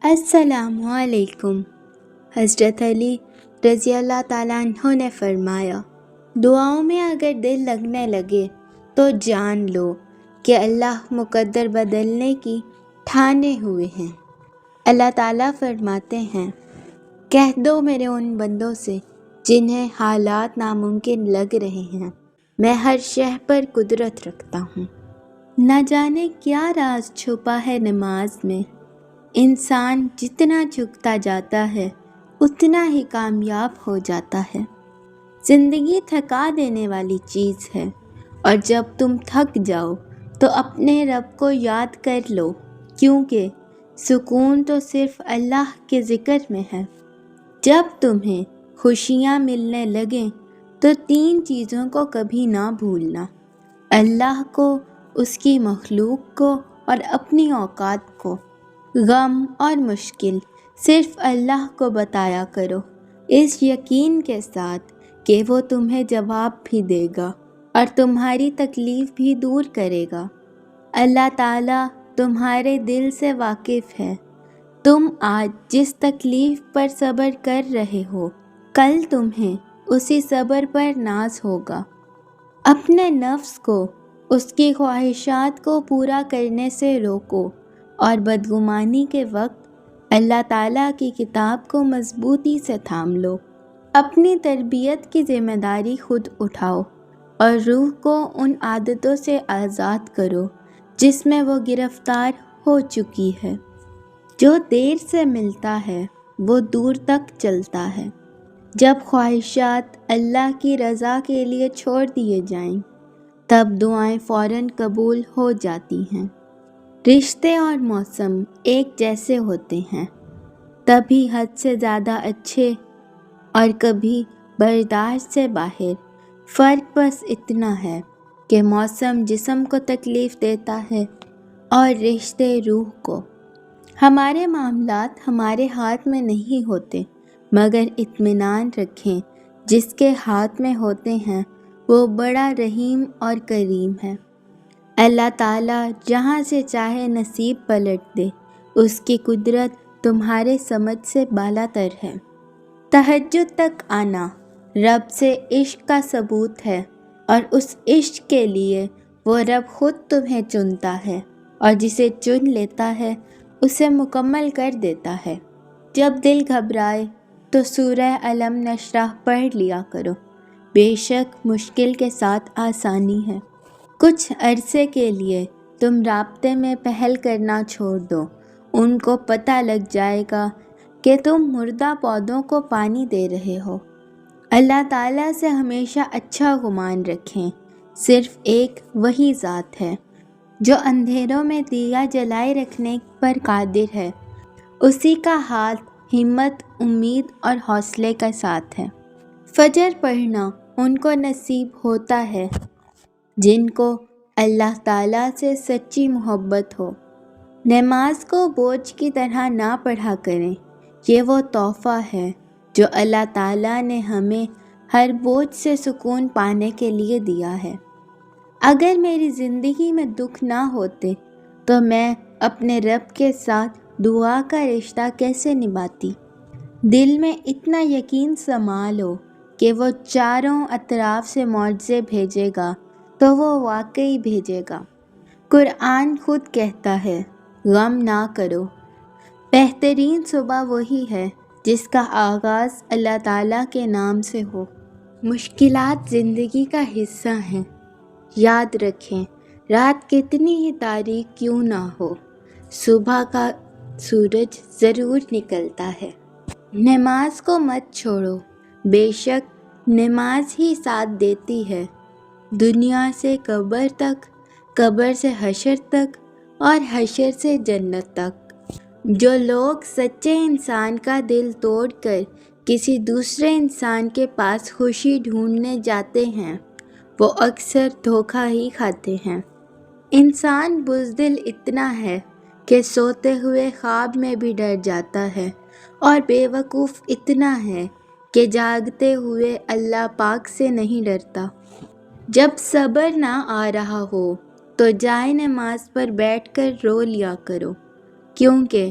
السلام علیکم۔ حضرت علی رضی اللہ تعالیٰ عنہ نے فرمایا، دعاؤں میں اگر دل لگنے لگے تو جان لو کہ اللہ مقدر بدلنے کی ٹھانے ہوئے ہیں۔ اللہ تعالیٰ فرماتے ہیں، کہہ دو میرے ان بندوں سے جنہیں حالات ناممکن لگ رہے ہیں، میں ہر شے پر قدرت رکھتا ہوں۔ نہ جانے کیا راز چھپا ہے نماز میں، انسان جتنا جھکتا جاتا ہے اتنا ہی کامیاب ہو جاتا ہے۔ زندگی تھکا دینے والی چیز ہے، اور جب تم تھک جاؤ تو اپنے رب کو یاد کر لو، کیونکہ سکون تو صرف اللہ کے ذکر میں ہے۔ جب تمہیں خوشیاں ملنے لگیں تو 3 چیزوں کو کبھی نہ بھولنا: اللہ کو، اس کی مخلوق کو اور اپنی اوقات کو۔ غم اور مشکل صرف اللہ کو بتایا کرو، اس یقین کے ساتھ کہ وہ تمہیں جواب بھی دے گا اور تمہاری تکلیف بھی دور کرے گا۔ اللہ تعالیٰ تمہارے دل سے واقف ہے۔ تم آج جس تکلیف پر صبر کر رہے ہو، کل تمہیں اسی صبر پر ناز ہوگا۔ اپنے نفس کو اس کی خواہشات کو پورا کرنے سے روکو، اور بدگمانی کے وقت اللہ تعالیٰ کی کتاب کو مضبوطی سے تھام لو۔ اپنی تربیت کی ذمہ داری خود اٹھاؤ اور روح کو ان عادتوں سے آزاد کرو جس میں وہ گرفتار ہو چکی ہے۔ جو دیر سے ملتا ہے وہ دور تک چلتا ہے۔ جب خواہشات اللہ کی رضا کے لیے چھوڑ دیے جائیں تب دعائیں فوراً قبول ہو جاتی ہیں۔ رشتے اور موسم ایک جیسے ہوتے ہیں، کبھی حد سے زیادہ اچھے اور کبھی برداشت سے باہر۔ فرق بس اتنا ہے کہ موسم جسم کو تکلیف دیتا ہے اور رشتے روح کو۔ ہمارے معاملات ہمارے ہاتھ میں نہیں ہوتے، مگر اطمینان رکھیں، جس کے ہاتھ میں ہوتے ہیں وہ بڑا رحیم اور کریم ہے۔ اللہ تعالیٰ جہاں سے چاہے نصیب پلٹ دے، اس کی قدرت تمہارے سمجھ سے بالا تر ہے۔ تہجد تک آنا رب سے عشق کا ثبوت ہے، اور اس عشق کے لیے وہ رب خود تمہیں چنتا ہے، اور جسے چن لیتا ہے اسے مکمل کر دیتا ہے۔ جب دل گھبرائے تو سورہ الم نشرح پڑھ لیا کرو، بے شک مشکل کے ساتھ آسانی ہے۔ کچھ عرصے کے لیے تم رابطے میں پہل کرنا چھوڑ دو، ان کو پتہ لگ جائے گا کہ تم مردہ پودوں کو پانی دے رہے ہو۔ اللہ تعالیٰ سے ہمیشہ اچھا گمان رکھیں، صرف ایک وہی ذات ہے جو اندھیروں میں دیا جلائے رکھنے پر قادر ہے، اسی کا ہاتھ ہمت، امید اور حوصلے کا ساتھ ہے۔ فجر پڑھنا ان کو نصیب ہوتا ہے جن کو اللہ تعالیٰ سے سچی محبت ہو۔ نماز کو بوجھ کی طرح نہ پڑھا کریں، یہ وہ تحفہ ہے جو اللہ تعالیٰ نے ہمیں ہر بوجھ سے سکون پانے کے لیے دیا ہے۔ اگر میری زندگی میں دکھ نہ ہوتے تو میں اپنے رب کے ساتھ دعا کا رشتہ کیسے نبھاتی؟ دل میں اتنا یقین سما لو کہ وہ چاروں اطراف سے معجزے بھیجے گا تو وہ واقعی بھیجے گا۔ قرآن خود کہتا ہے، غم نہ کرو۔ بہترین صبح وہی ہے جس کا آغاز اللہ تعالیٰ کے نام سے ہو۔ مشکلات زندگی کا حصہ ہیں، یاد رکھیں رات کتنی ہی تاریک کیوں نہ ہو، صبح کا سورج ضرور نکلتا ہے۔ نماز کو مت چھوڑو، بے شک نماز ہی ساتھ دیتی ہے، دنیا سے قبر تک، قبر سے حشر تک، اور حشر سے جنت تک۔ جو لوگ سچے انسان کا دل توڑ کر کسی دوسرے انسان کے پاس خوشی ڈھونڈنے جاتے ہیں وہ اکثر دھوکہ ہی کھاتے ہیں۔ انسان بزدل اتنا ہے کہ سوتے ہوئے خواب میں بھی ڈر جاتا ہے، اور بے وقوف اتنا ہے کہ جاگتے ہوئے اللہ پاک سے نہیں ڈرتا۔ جب صبر نہ آ رہا ہو تو جائے نماز پر بیٹھ کر رو لیا کرو، کیونکہ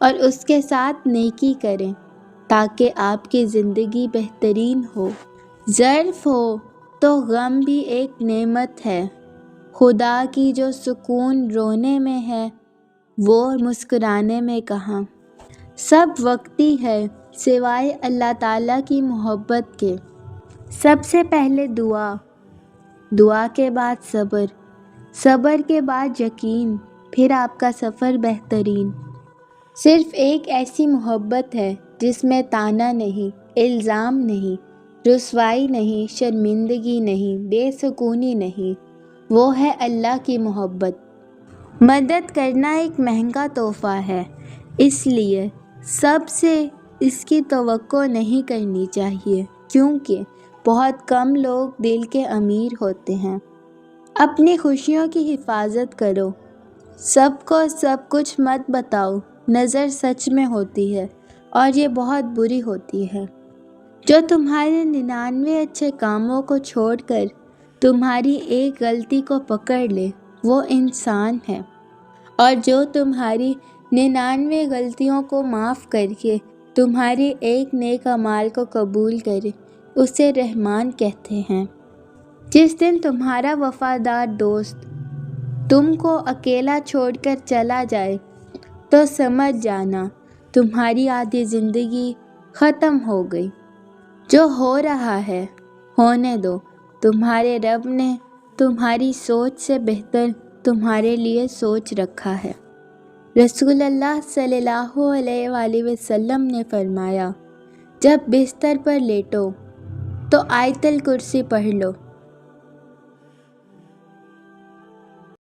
اور اس کے ساتھ نیکی کریں تاکہ آپ کی زندگی بہترین ہو۔ ظرف ہو تو غم بھی ایک نعمت ہے۔ خدا کی جو سکون رونے میں ہے وہ مسکرانے میں کہاں۔ سب وقتی ہے سوائے اللہ تعالیٰ کی محبت کے۔ سب سے پہلے دعا کے بعد صبر کے بعد یقین، پھر آپ کا سفر بہترین۔ صرف ایک ایسی محبت ہے جس میں طعنہ نہیں، الزام نہیں، رسوائی نہیں، شرمندگی نہیں، بے سکونی نہیں، وہ ہے اللہ کی محبت۔ مدد کرنا ایک مہنگا تحفہ ہے، اس لیے سب سے اس کی توقع نہیں کرنی چاہیے، کیونکہ بہت کم لوگ دل کے امیر ہوتے ہیں۔ اپنی خوشیوں کی حفاظت کرو، سب کو سب کچھ مت بتاؤ۔ نظر سچ میں ہوتی ہے اور یہ بہت بری ہوتی ہے۔ جو تمہارے 99 اچھے کاموں کو چھوڑ کر تمہاری ایک غلطی کو پکڑ لے وہ انسان ہے، اور جو تمہاری 99 غلطیوں کو معاف کر کے تمہاری ایک نیک اعمال کو قبول کرے اسے رحمان کہتے ہیں۔ جس دن تمہارا وفادار دوست تم کو اکیلا چھوڑ کر چلا جائے تو سمجھ جانا تمہاری آدھی زندگی ختم ہو گئی۔ جو ہو رہا ہے ہونے دو، تمہارے رب نے تمہاری سوچ سے بہتر تمہارے لیے سوچ رکھا ہے۔ رسول اللہ صلی اللہ علیہ وآلہ وسلم نے فرمایا، جب بستر پر لیٹو تو آیت الکرسی پڑھ لو،